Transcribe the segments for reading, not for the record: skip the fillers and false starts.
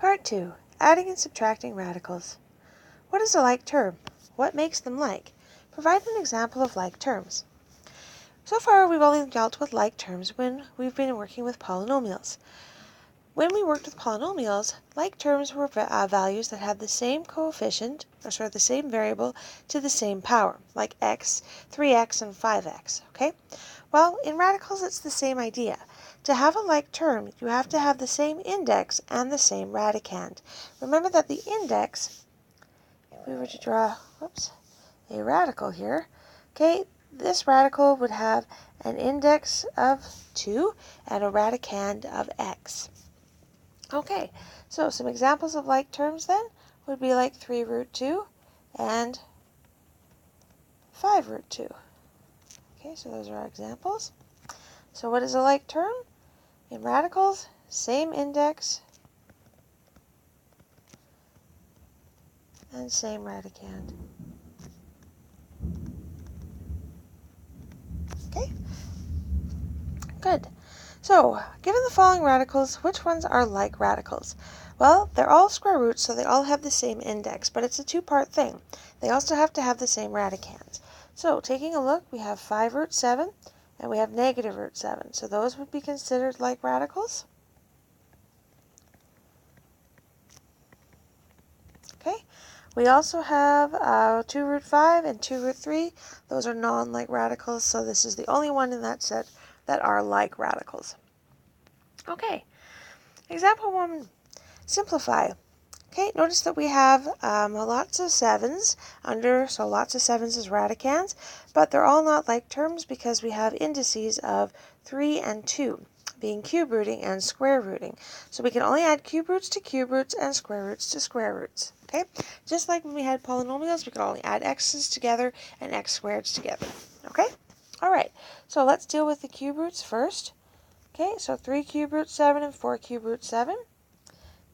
Part 2. Adding and subtracting radicals. What is a like term? What makes them like? Provide an example of like terms. So far, we've only dealt with like terms when we've been working with polynomials. When we worked with polynomials, like terms were values that had the same coefficient, the same variable, to the same power, like x, 3x, and 5x, okay? Well, in radicals, it's the same idea. To have a like term, you have to have the same index and the same radicand. Remember that the index, if we were to draw, a radical here, okay, this radical would have an index of 2 and a radicand of x. Okay, so some examples of like terms then would be like 3 root 2 and 5 root 2. Okay, so those are our examples. So what is a like term? In radicals, same index and same radicand. Okay, good. So, given the following radicals, which ones are like radicals? Well, they're all square roots, so they all have the same index, but it's a two-part thing. They also have to have the same radicands. So, taking a look, we have 5 root 7, and we have negative root 7. So those would be considered like radicals. Okay, we also have 2 root 5 and 2 root 3. Those are non-like radicals, so this is the only one in that set that are like radicals. Okay, example 1, simplify. Okay, notice that we have lots of 7s under, so lots of 7s as radicands, but they're all not like terms because we have indices of 3 and 2, being cube rooting and square rooting. So we can only add cube roots to cube roots and square roots to square roots. Okay, just like when we had polynomials, we could only add x's together and x squareds together. Okay, all right, so let's deal with the cube roots first. Okay, so 3 cube root 7 and 4 cube root 7.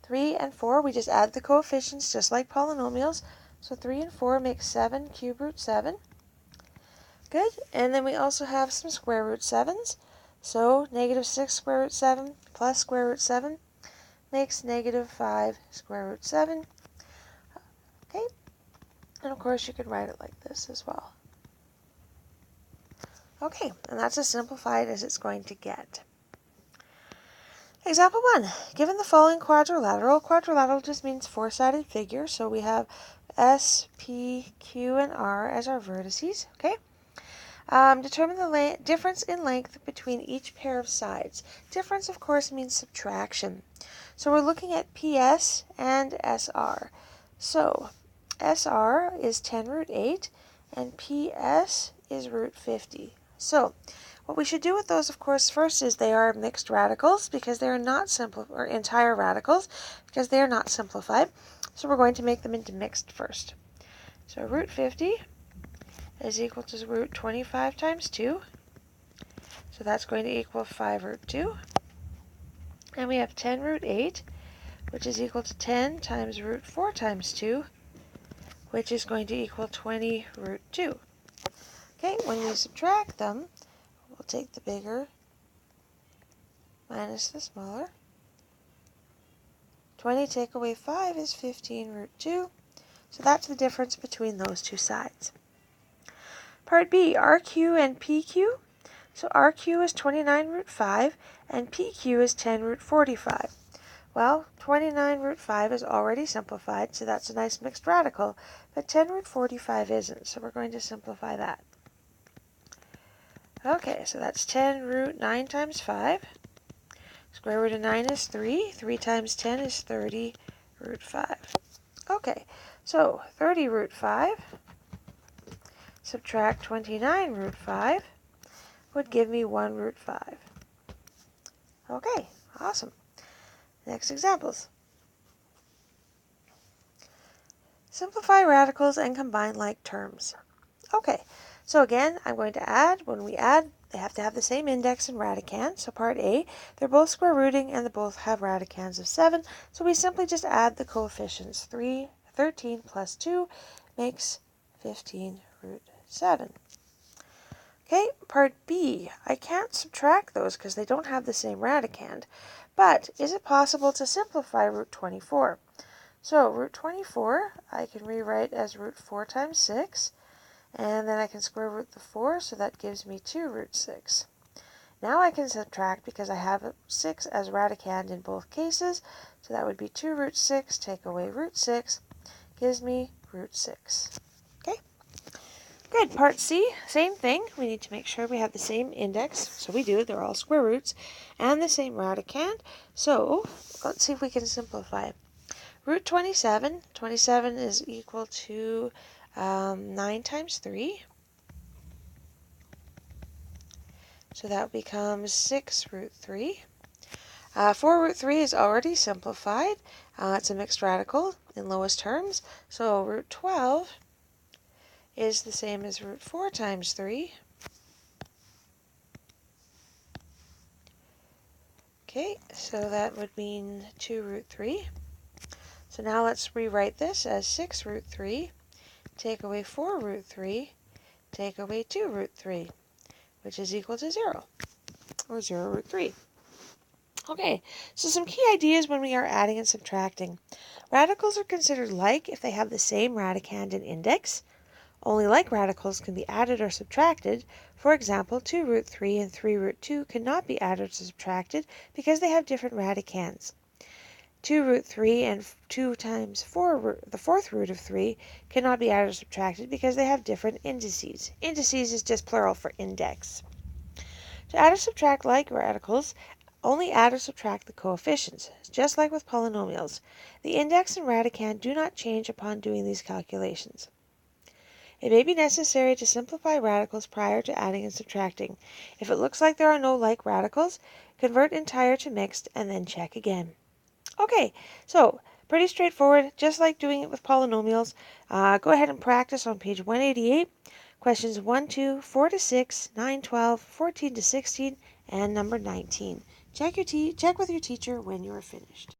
3 and 4, we just add the coefficients just like polynomials. So 3 and 4 make 7 cube root 7. Good, and then we also have some square root 7s. So negative 6 square root 7 plus square root 7 makes negative 5 square root 7. Okay, and of course you could write it like this as well. Okay, and that's as simplified as it's going to get. Example 1, given the following quadrilateral just means four-sided figure, so we have S, P, Q, and R as our vertices, okay? Determine the difference in length between each pair of sides. Difference, of course, means subtraction. So we're looking at PS and SR. So SR is 10 root 8, and PS is root 50. So what we should do with those, of course, first is they are mixed radicals because they are not entire radicals because they are not simplified. So we're going to make them into mixed first. So root 50 is equal to root 25 times 2. So that's going to equal 5 root 2. And we have 10 root 8, which is equal to 10 times root 4 times 2, which is going to equal 20 root 2. Okay, when we subtract them, we'll take the bigger minus the smaller. 20 take away 5 is 15 root 2. So that's the difference between those two sides. Part B, RQ and PQ. So RQ is 29 root 5 and PQ is 10 root 45. Well, 29 root 5 is already simplified, so that's a nice mixed radical, but 10 root 45 isn't, so we're going to simplify that. Okay, so that's 10 root 9 times 5. Square root of 9 is 3. 3 times 10 is 30 root 5. Okay, so 30 root 5, subtract 29 root 5, would give me 1 root 5. Okay, awesome. Next examples. Simplify radicals and combine like terms. Okay, so again, I'm going to add. When we add, they have to have the same index and radicand. So part A, they're both square rooting and they both have radicands of 7. So we simply just add the coefficients. 13 plus 2 makes 15 root 7. Okay, part B, I can't subtract those because they don't have the same radicand. But is it possible to simplify root 24? So root 24 I can rewrite as root 4 times 6, and then I can square root the 4, so that gives me 2 root 6. Now I can subtract because I have 6 as radicand in both cases, so that would be 2 root 6, take away root 6, gives me root 6. Okay? Good. Part C, same thing. We need to make sure we have the same index. So we do. They're all square roots and the same radicand. So let's see if we can simplify. Root 27. 27 is equal to 9 times 3. So that becomes 6 root 3. 4 root 3 is already simplified. It's a mixed radical in lowest terms. So root 12 is the same as root 4 times 3. Okay, so that would mean 2 root 3. So now let's rewrite this as 6 root 3, take away 4 root 3, take away 2 root 3, which is equal to 0, or 0 root 3. Okay, so some key ideas when we are adding and subtracting. Radicals are considered like if they have the same radicand and index. Only like radicals can be added or subtracted. For example, 2 root 3 and 3 root 2 cannot be added or subtracted because they have different radicands. 2 root 3 and 2 times 4, the fourth root of 3, cannot be added or subtracted because they have different indices. Indices is just plural for index. To add or subtract like radicals, only add or subtract the coefficients, just like with polynomials. The index and radicand do not change upon doing these calculations. It may be necessary to simplify radicals prior to adding and subtracting. If it looks like there are no like radicals, convert entire to mixed and then check again. Okay, so pretty straightforward, just like doing it with polynomials. Go ahead and practice on page 188, questions 1, 2, 4 to 6, 9, 12, 14 to 16, and number 19. Check with your teacher when you are finished.